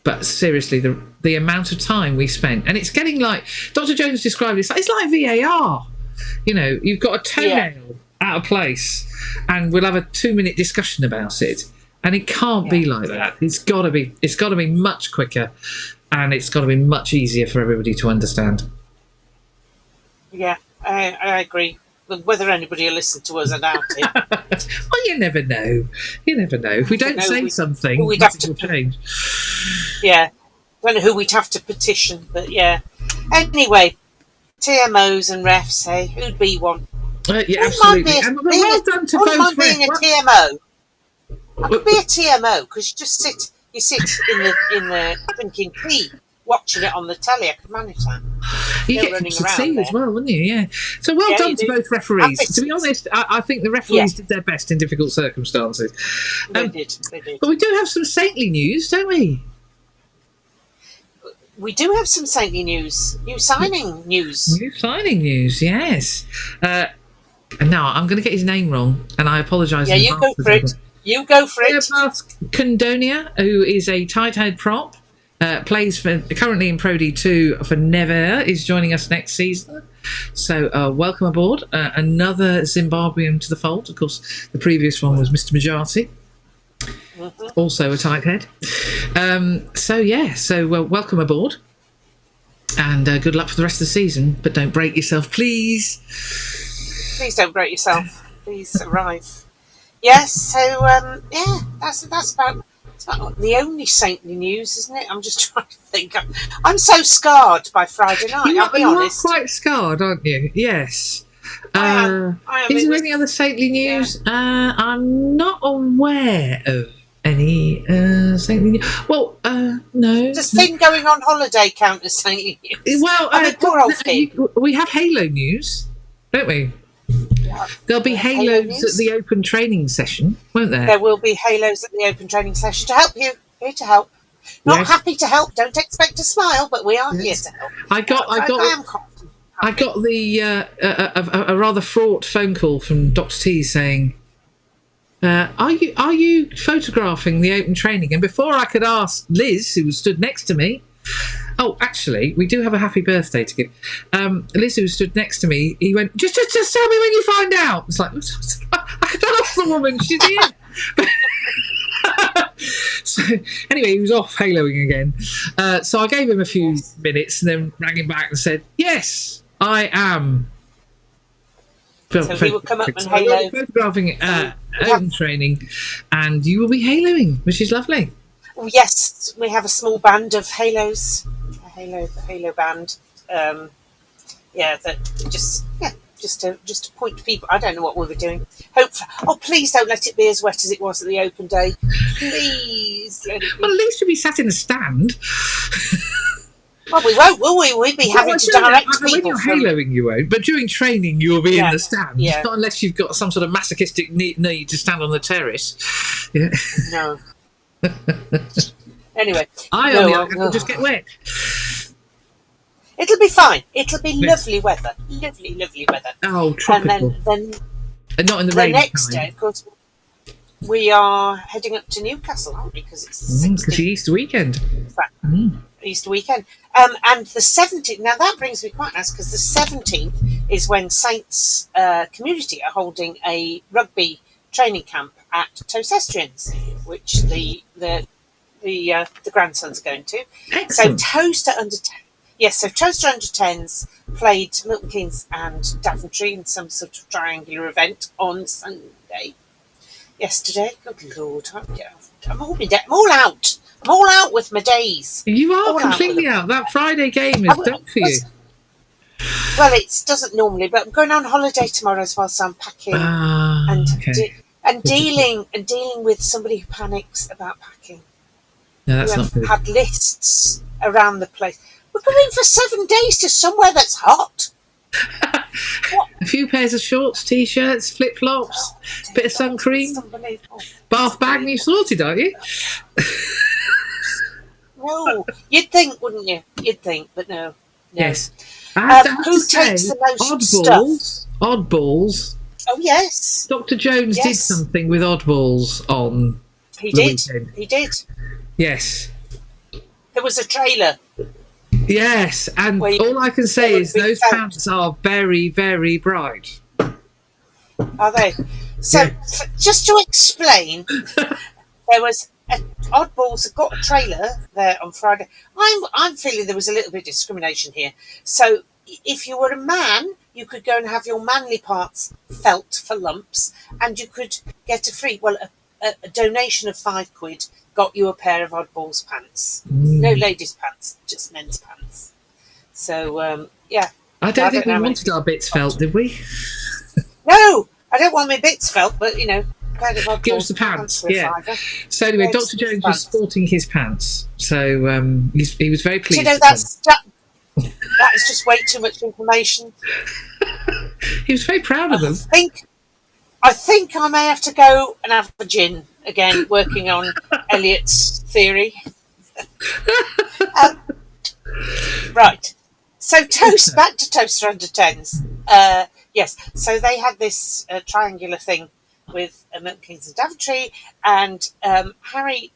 But seriously, the amount of time we spent, and it's getting like Dr. Jones described it. It's like VAR. You've got a toenail out of place, and we'll have a 2-minute discussion about it. And it can't be like that. It's got to be much quicker. And it's got to be much easier for everybody to understand. Yeah, I agree. Whether anybody will listen to us, I doubt it. Well, you never know. If we don't say something, nothing will change. Yeah. I don't know who we'd have to petition, but yeah. Anyway, TMOs and refs, hey, who'd be one? Absolutely. Well done to both. Being a TMO. I could be a TMO because you sit in the drinking tea, watching it on the telly. I could manage that. You get to tea as well, wouldn't you? Yeah. So well done to both referees. To be honest, I think the referees did their best in difficult circumstances. They did. But we do have some saintly news, don't we? we do have some saintly news. New signing news. New signing news, yes. Now, I'm going to get his name wrong, and I apologise. Yeah, you go for it. You go for it. Condonia, who is a tight head prop, plays currently in Pro D2 for Never, is joining us next season. So welcome aboard. Another Zimbabwean to the fold. Of course, the previous one was Mr. Majati, also a tight head. So welcome aboard. And good luck for the rest of the season. But don't break yourself, please. Please don't break yourself. Please arrive. Yes, so that's about the only saintly news, isn't it? I'm just trying to think. I'm so scarred by Friday night. I'll be honest. You are quite scarred, aren't you? Yes. I am. Is there any other saintly news? Yeah. I'm not aware of any saintly news. Well, no. Does Finn going on holiday count as saintly news? Well, poor old Finn. We have Halo news, don't we? Yeah. There'll be halos at the open training session, won't there? There will be halos at the open training session to help you. Here to help. Not happy to help. Don't expect to smile, but we are here to help. I got a rather fraught phone call from Dr. T saying, "Are you photographing the open training?" And before I could ask Liz, who stood next to me. Oh, actually, we do have a happy birthday to give. Liz, who stood next to me, he went, just tell me when you find out. It's like, I don't ask the woman, she's here. So, anyway, he was off haloing again. So I gave him a few minutes and then rang him back and said, yes, I am. So he will come up and halo. Photographing open training, and you will be haloing, which is lovely. Yes, we have a small band of halos, a halo band. That just to point people. I don't know what we were doing. Please don't let it be as wet as it was at the open day. Please. Well, at least you'll be sat in a stand. Well, we won't, will we? We'll be having to direct people. When you're haloing, you won't. But during training, you'll be in the stand. Yeah. Not unless you've got some sort of masochistic need to stand on the terrace. Yeah. No. Anyway, I'll just get wet. It'll be fine. It'll be lovely weather. Lovely weather. Oh, tropical. And not in the rain. The next day, of course, we are heading up to Newcastle, aren't we? Because it's the 16th. Because the Easter weekend. Easter weekend. And the 17th. Now that brings me quite nice because the 17th is when Saints community are holding a rugby training camp at Toasestrians, which the grandsons are going to. Excellent. So Toaster under 10s played Milton Keynes and Daventry in some sort of triangular event on Sunday. Yesterday, good Lord, I'm all out. I'm all out with my days. You are completely out. That Friday game is done for you. Well, it doesn't normally, but I'm going on holiday tomorrow as well, so I'm packing and dealing with somebody who panics about packing. No, that's not good. Had lists around the place. We're going for 7 days to somewhere that's hot. A few pairs of shorts, t-shirts, flip-flops, bit of sun cream, bath bag, and you're sorted, aren't you? No, you'd think, wouldn't you? You'd think, but no. Yes. Who takes the most stuff? Oddballs. Oh, yes. Dr. Jones did something with oddballs on weekend. He did. Yes. There was a trailer. Yes, and all I can say is those pants are very, very bright. Are they? So, just to explain, there was Oddballs got a trailer there on Friday. I'm feeling there was a little bit of discrimination here. So, if you were a man, you could go and have your manly parts felt for lumps, and you could get a donation of £5 got you a pair of Oddballs pants. No ladies' pants, just men's pants. So, I don't think we wanted our bits felt, did we? No, I don't want my bits felt, but, give us the pants, yeah. So anyway, Dr. Jones was sporting his pants. So he was very pleased. That is just way too much information. He was very proud of them. I think I may have to go and have a gin again, working on Elliot's theory. Right. So back to Toaster Under 10s. Yes, so they had this triangular thing with Milton Keynes and Daventry, and Harry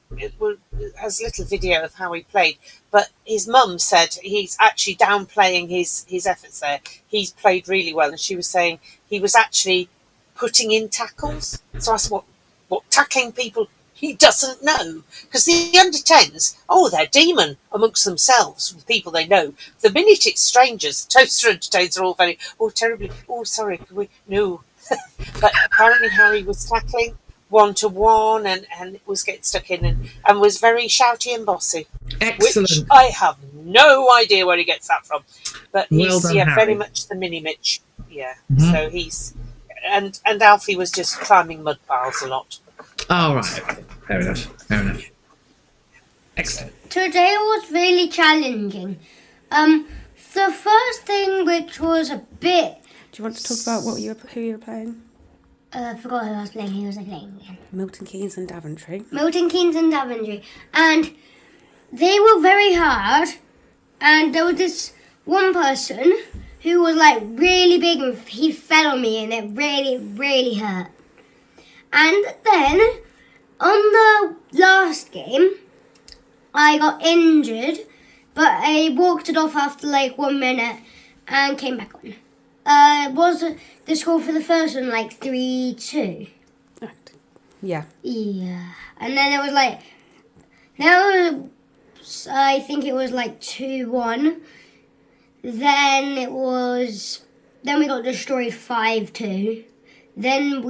has a little video of how he played, but his mum said he's actually downplaying his efforts there. He's played really well, and she was saying he was actually putting in tackles. So I said, what tackling people he doesn't know? Because the under 10s, they're demon amongst themselves, with people they know. The minute it's strangers, Toaster under 10s are all very, terribly, sorry, can we, no. But apparently Harry was tackling 1-to-1 and was getting stuck in and was very shouty and bossy. Excellent. Which I have no idea where he gets that from. But he's very much the mini Mitch. Yeah. Mm-hmm. So he's and Alfie was just climbing mud piles a lot. Oh, right. Okay. Fair enough. Excellent. Today was really challenging. The first thing, which was a bit... Do you want to talk about who you were playing? I forgot who I was playing. Who was I playing again? Milton Keynes and Daventry. And they were very hard. And there was this one person who was like really big and he fell on me and it really, really hurt. And then on the last game, I got injured, but I walked it off after like 1 minute and came back on. Was the score for the first one like 3-2? Yeah. Yeah. And then it was like, I think it was like 2-1. Then we got destroyed 5-2. Then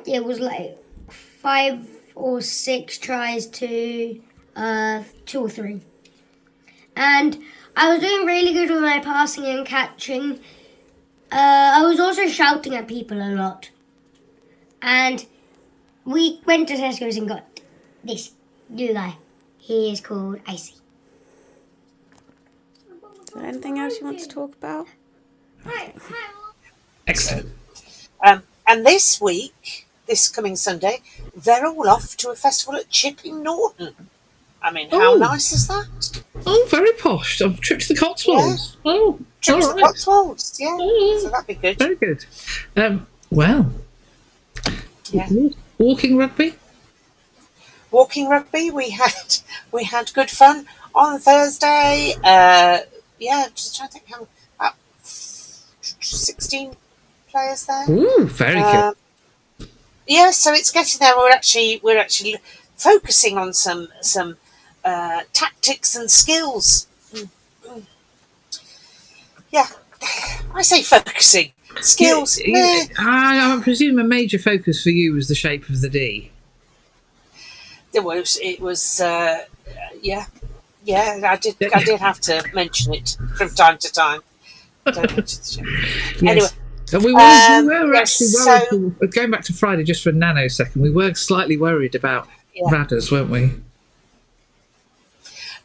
it was like 5 or 6 tries to 2 or 3. And I was doing really good with my passing and catching. I was also shouting at people a lot. And we went to Tesco's and got this new guy. He is called Icy. Is there anything else you want to talk about? Excellent. And this week, this coming Sunday, they're all off to a festival at Chipping Norton. I mean, how nice is that? Oh, very posh. A trip to the Cotswolds. Yeah. Oh, trip to the Cotswolds, yeah. So that'd be good. Very good. Well, yeah. Walking rugby, we had good fun on Thursday. Just trying to think how about 16 players there. Ooh, very good. Yeah, so it's getting there. We're actually focusing on some tactics and skills. Yeah, I say focusing. Skills. I presume a major focus for you was the shape of the D. It was. I did have to mention it from time to time. Don't mention the shape. Yes. Anyway. And we were actually worried, going back to Friday just for a nanosecond, we were slightly worried about Radders, weren't we?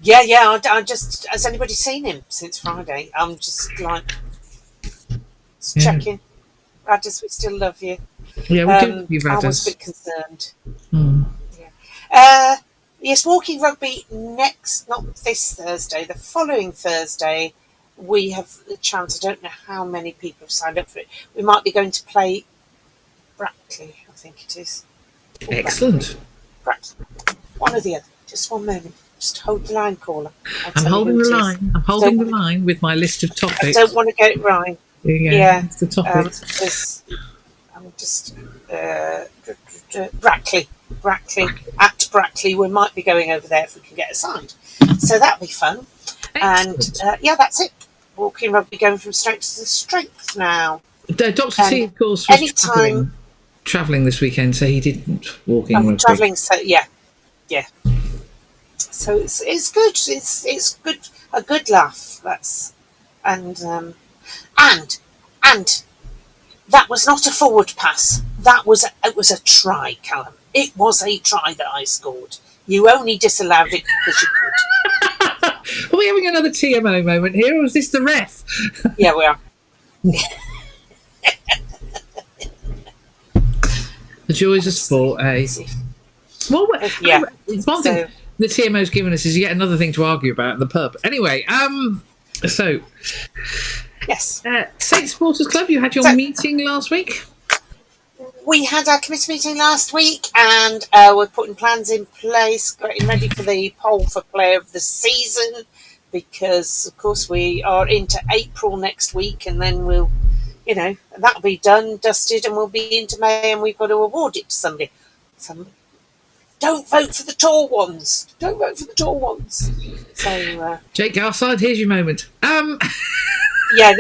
Yeah, I just, has anybody seen him since Friday? I'm just like, checking. Radders, we still love you. Yeah, we do love you, Radders. I was a bit concerned. Mm. Yeah. Yes, walking rugby next, not this Thursday, the following Thursday, we have the chance. I don't know how many people have signed up for it. We might be going to play Brackley, I think it is. Excellent. Brackley. One or the other. Just 1 moment. Just hold the line, caller. I'm holding the line. I'm holding the line with my list of topics. I don't want to get it right. Yeah. It's the topics. I'm just Brackley. At Brackley. We might be going over there if we can get assigned. So that'll be fun. Excellent. And that's it. Walking rugby going from strength to strength now. Dr. T, of course, was travelling this weekend, so he didn't walk in rugby. Travelling, so yeah. So it's good. It's good. A good laugh. That's and that was not a forward pass. It was a try, Callum. It was a try that I scored. You only disallowed it because you could. Are we having another TMO moment here, or is this the ref? Yeah, we are. The joys of sport, eh? Well, it's one thing. the TMO's given us is yet another thing to argue about in the pub. Anyway, so yes, Saint Supporters Club, you had your meeting last week. We had our committee meeting last week, and we're putting plans in place, getting ready for the poll for Player of the Season, because of course we are into April next week, and then we'll, that'll be done, dusted, and we'll be into May, and we've got to award it to somebody. Don't vote for the tall ones. Don't vote for the tall ones. So, Jake Garside, here's your moment. Yeah,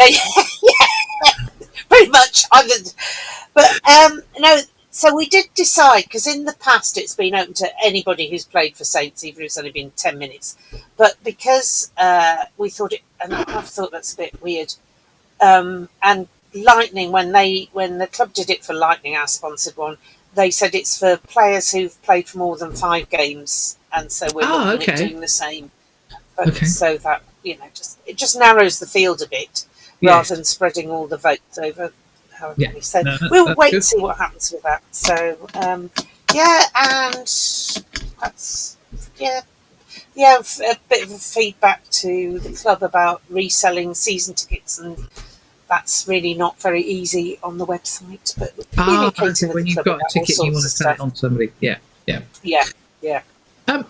pretty much. But no. So we did decide, because in the past it's been open to anybody who's played for Saints, even if it's only been 10 minutes. But because we thought and I thought that's a bit weird. And Lightning, when the club did it for Lightning, our sponsored one, they said it's for players who've played for more than 5 games, and so we're looking at doing the same. But so that it just narrows the field a bit, rather than spreading all the votes over however many. So we'll wait and see what happens with that. So and that's a bit of a feedback to the club about reselling season tickets, and that's really not very easy on the website. But when you've got a ticket, you want to sell it on somebody. Yeah.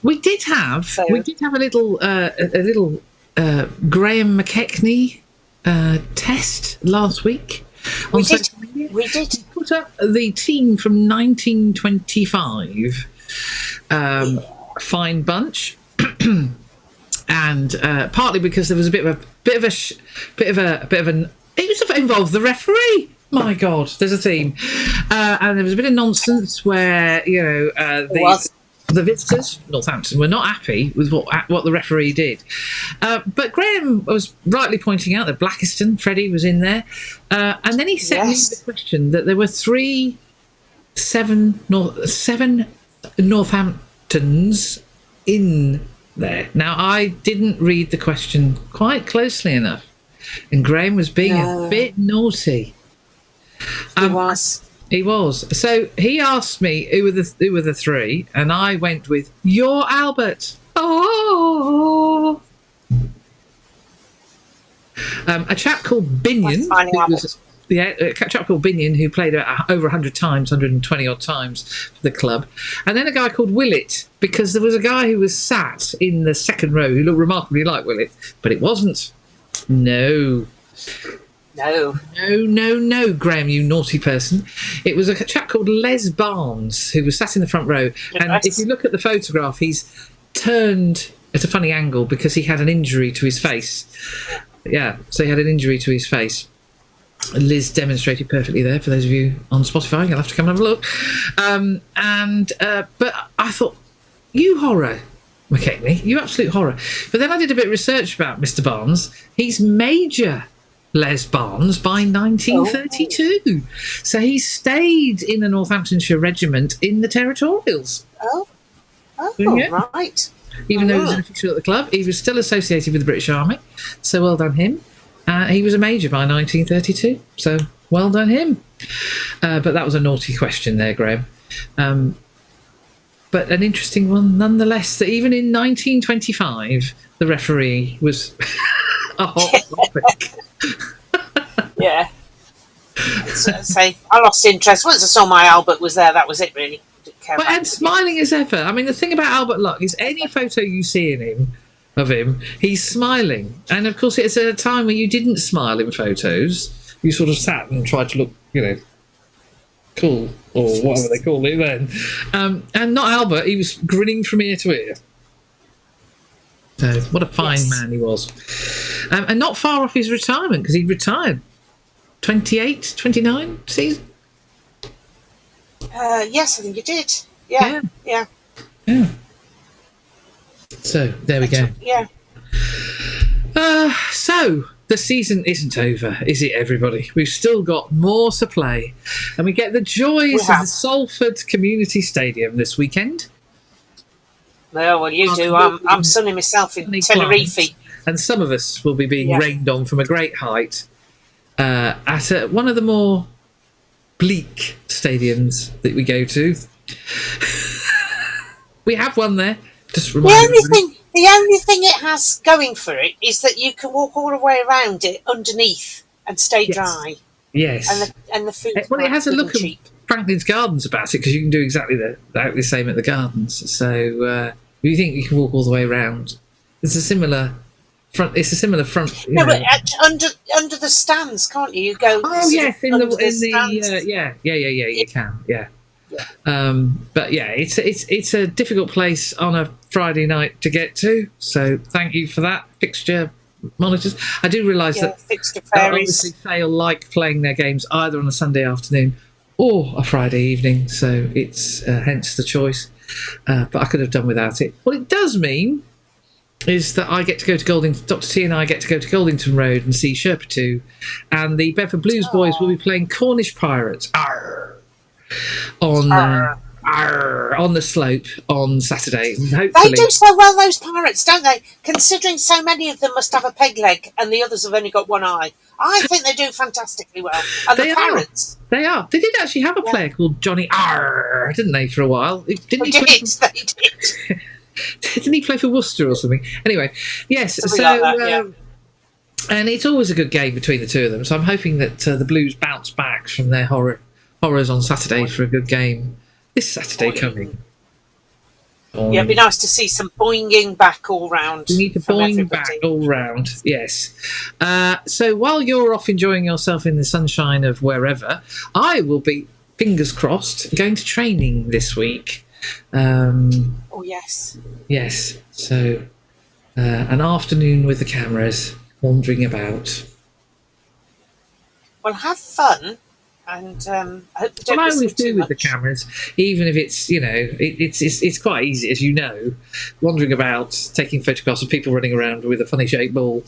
We did have a little Graham McKechnie test last week on social media. We did. He put up the team from 1925, fine bunch, and partly because there was a bit of an. It was involved the referee. My God, there's a theme, and there was a bit of nonsense where the visitors, Northampton, were not happy with what the referee did. But Graham was rightly pointing out that Blackiston, Freddie, was in there, and then he set me the question that there were 7 Northamptons in there. Now, I didn't read the question quite closely enough, and Graham was being a bit naughty. He was. So he asked me who were the 3, and I went with "You're Albert." Oh. A chap called Binion. A chap called Binion, who played over 100 times, 120 odd times for the club, and then a guy called Willett, because there was a guy who was sat in the second row who looked remarkably like Willett, but it wasn't. No, Graham, you naughty person. It was a chap called Les Barnes who was sat in the front row. And if you look at the photograph, he's turned at a funny angle because he had an injury to his face. Yeah, so he had an injury to his face. Liz demonstrated perfectly there for those of you on Spotify. You'll have to come and have a look. But I thought, you horror, McKechnie, you absolute horror. But then I did a bit of research about Mr. Barnes. He's Major Les Barnes by 1932. So he stayed in the Northamptonshire Regiment in the Territorials. Right. Even though he was an official at the club, he was still associated with the British Army. So well done him. He was a major by 1932. So well done him. But that was a naughty question there, Graham. But an interesting one nonetheless, that even in 1925, the referee was a hot topic. Yeah. I lost interest. Once I saw my Albert was there, that was it, really. And smiling as ever. I mean, the thing about Albert Luck is any photo you see of him, he's smiling. And of course, it's at a time when you didn't smile in photos. You sort of sat and tried to look, cool, or whatever they call it then. And not Albert, he was grinning from ear to ear. So what a fine man he was. And not far off his retirement, because he'd retired 28, 29 season. Yes, I think you did. Yeah. So there we go. Yeah. So the season isn't over, is it, everybody? We've still got more to play, and we get the joys of the Salford Community Stadium this weekend. Well, you do. I'm sunning myself in Tenerife. And some of us will be being rained on from a great height at one of the more bleak stadiums that we go to. We have one there. Just remind the only thing it has going for it is that you can walk all the way around it underneath and stay dry. Yes. And the food. Well, it has a look of Franklin's Gardens about it, because you can do exactly the same at the gardens. So you think you can walk all the way around? It's a similar front. It's a similar front. No, but under the stands, can't you? You go. Oh yes, in the stands. You can. Yeah. But yeah, it's a difficult place on a Friday night to get to. So thank you for that, fixture monitors. I do realise that obviously Sale like playing their games either on a Sunday afternoon or a Friday evening. So it's hence the choice. But I could have done without it. What it does mean is that I get to go to Dr. T and I get to go to Goldington Road and see Sherpa 2, and the Bedford Blues boys will be playing Cornish Pirates. Arr! On the slope on Saturday. Hopefully. They do so well, those pirates, don't they? Considering so many of them must have a peg leg and the others have only got one eye. I think they do fantastically well. And the parrots. They are. They did actually have a player called Johnny Arr, didn't they, for a while? They did. Didn't he play for Worcester or something? Anyway, yes. Something like that, yeah. And it's always a good game between the two of them. So I'm hoping that the Blues bounce back from their horrors on Saturday for a good game this Saturday coming. Yeah, it'd be nice to see some boinging back all round. We need to boing back all round, yes. So while you're off enjoying yourself in the sunshine of wherever, I will be, fingers crossed, going to training this week. Oh, yes. Yes, so an afternoon with the cameras, wandering about. Well, have fun. And I hope you don't I always do with much. the cameras, even if it's, it's quite easy, as you know, wandering about, taking photographs of people running around with a funny shaped ball,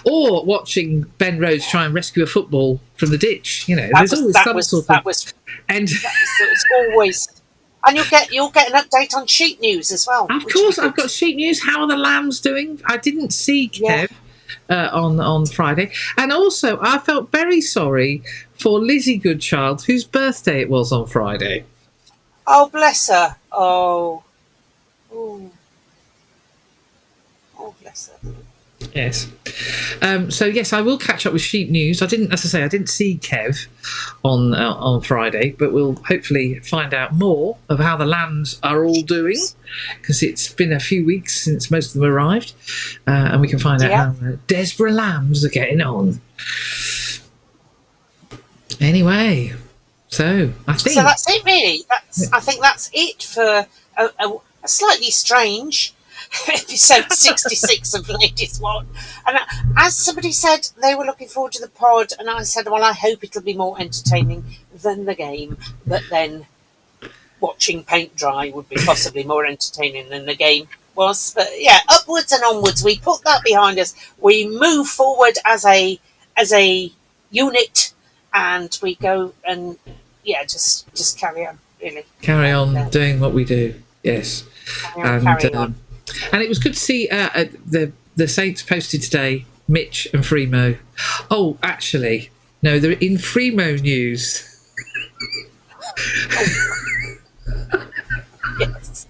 or watching Ben Rhodes try and rescue a football from the ditch. There's always some sort of. And it's always. And you'll get an update on Sheep News as well. Of course, I've got Sheep News. How are the lambs doing? I didn't see Kev. On Friday, and also I felt very sorry for Lizzie Goodchild, whose birthday it was on Friday. Oh, bless her. Oh, bless her. Yes. So yes, I will catch up with Sheep News. I didn't see Kev on Friday, but we'll hopefully find out more of how the lambs are all doing, because it's been a few weeks since most of them arrived, and we can find out how Desborough lambs are getting on. Anyway, so that's it really. I think that's it for a slightly strange episode 66 of Ladies Wot. And as somebody said, they were looking forward to the pod, and I said, well, I hope it'll be more entertaining than the game, but then watching paint dry would be possibly more entertaining than the game was. But yeah, upwards and onwards, we put that behind us, we move forward as a unit, and we go and just carry on, really. Carry on doing what we do, yes. Carry on. And it was good to see the Saints posted today, Mitch and Freemo. Oh, actually, no, they're in Freemo news. Yes.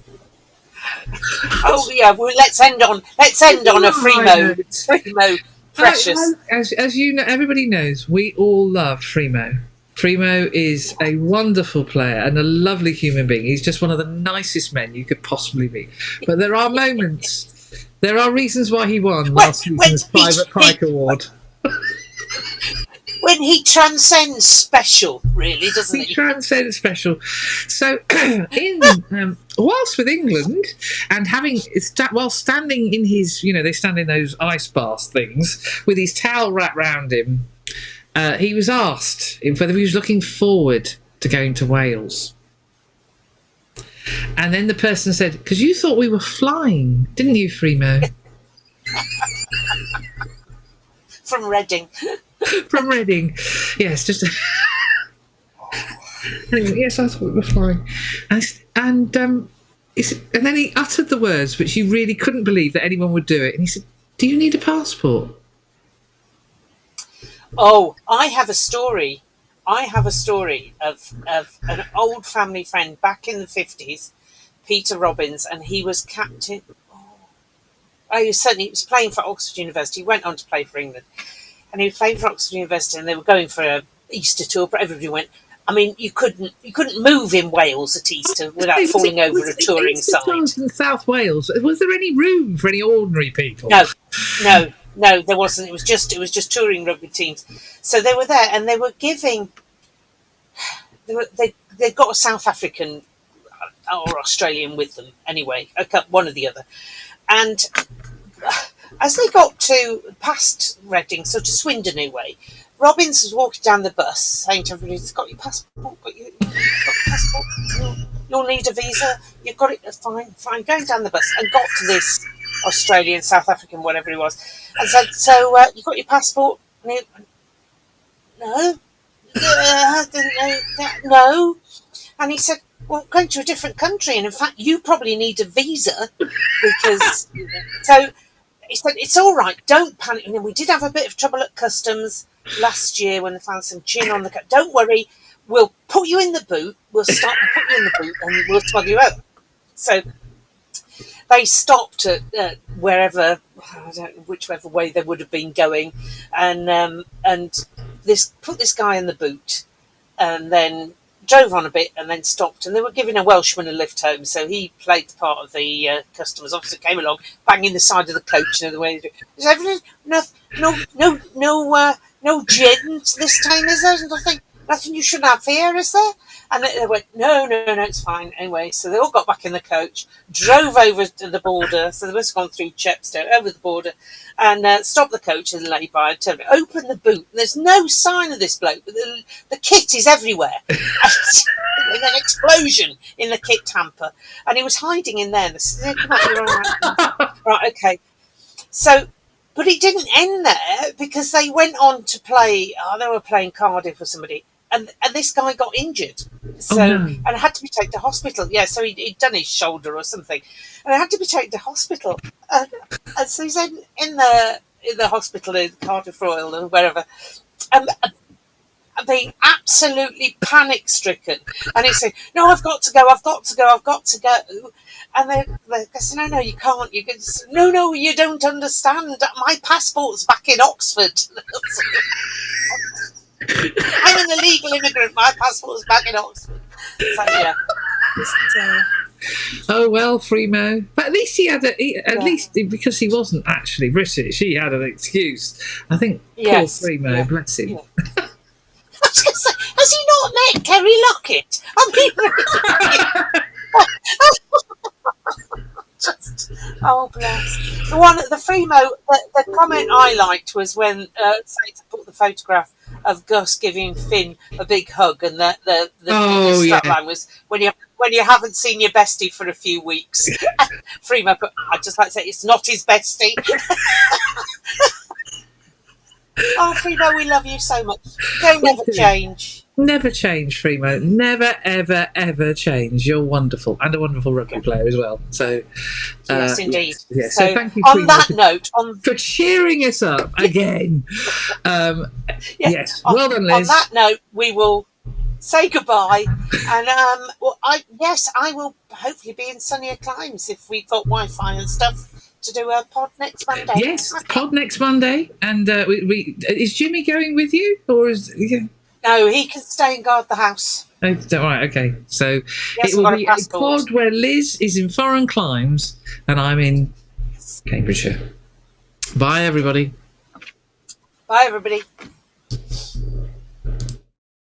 Oh yeah, well, let's end on a Freemo precious. As you know, everybody knows, we all love Freemo. Freemo is a wonderful player and a lovely human being. He's just one of the nicest men you could possibly meet. But there are moments, there are reasons why he won last season's Private Pike Award. When he transcends special, really, doesn't he? He transcends special. So, whilst with England and while standing in his, they stand in those ice bath things with his towel wrapped round him. He was asked whether he was looking forward to going to Wales. And then the person said, because you thought we were flying, didn't you, Freemo? From Reading. From Reading. Yes, just... Anyway, yes, I thought we were flying. And then he uttered the words which you really couldn't believe that anyone would do it. And he said, do you need a passport? Oh, I have a story of an old family friend back in the 50s, Peter Robbins, and he was captain. he was playing for Oxford University. He went on to play for England, and he was playing for Oxford University, and they were going for a Easter tour. But everybody went. I mean, you couldn't move in Wales at Easter without falling over a touring side. In South Wales, was there any room for any ordinary people? No, there wasn't. It was just touring rugby teams. So they were there, and they were giving. They got a South African or Australian with them anyway, one or the other, and as they got past Reading, so to Swindon way, Robbins was walking down the bus saying to everybody, "Got your passport? Got your passport? You'll need a visa. You've got it. Fine." Going down the bus and got to this Australian, South African, whatever he was, and said, "So you got your passport?" And he, no. No. And he said, "Well, going to a different country, and in fact, you probably need a visa because." So he said, "It's all right. Don't panic." And we did have a bit of trouble at customs last year when they found some gin on the car. Don't worry. We'll put you in the boot. We'll stop and put you in the boot, and we'll smuggle you out. So they stopped at wherever, I don't know, whichever way they would have been going, and put this guy in the boot, and then drove on a bit, and then stopped, and they were giving a Welshman a lift home, so he played the part of the customs officer, came along, banging the side of the coach, the way they do. Is everything no gin this time, is there? Nothing you shouldn't have here, is there? And they went, no, it's fine. Anyway, so they all got back in the coach, drove over to the border. So they must have gone through Chepstow, over the border, and stopped the coach and lay by. Open the boot. And there's no sign of this bloke. But the kit is everywhere. And an explosion in the kit hamper. And he was hiding in there. And they said, "Come on, you're all right." Right, okay. So, but it didn't end there, because they went on to play. They were playing Cardiff or somebody. And this guy got injured, and had to be taken to hospital. Yeah, so he'd done his shoulder or something, and had to be taken to hospital. And so he's in the hospital in Cardiff Royal and wherever, being absolutely panic stricken. And he's saying, "No, I've got to go. And they say, "No, you can't. You can." No, you don't understand. My passport's back in Oxford. I'm an illegal immigrant. My passport's back in Oxford. So, yeah. Oh well, Freemo. But at least at least because he wasn't actually British, he had an excuse. I think poor Freemo, bless him. Yeah. I was going to say, has he not met Kerry Lockett? I mean, oh bless. The Freemo. The comment I liked was when Satan put the photograph of Gus giving Finn a big hug, and the strapline was when you haven't seen your bestie for a few weeks. Freemo put, I'd just like to say, it's not his bestie. Oh, Freemo, we love you so much. Don't never change. Never change, Freemo. Never, ever, ever change. You're wonderful, and a wonderful rugby player as well. So, yes, indeed. Yeah, so thank you, on Freemo, that note, for cheering us up again. Yes, well done, Liz. On that note, we will say goodbye, and I will hopefully be in sunnier climes if we've got Wi-Fi and stuff. To do a pod next Monday. Yes, pod next Monday. And is Jimmy going with you, or is? Yeah. No, he can stay and guard the house. Oh, right, okay. So it will be a pod where Liz is in foreign climes and I'm in Cambridgeshire. Bye, everybody. Bye, everybody.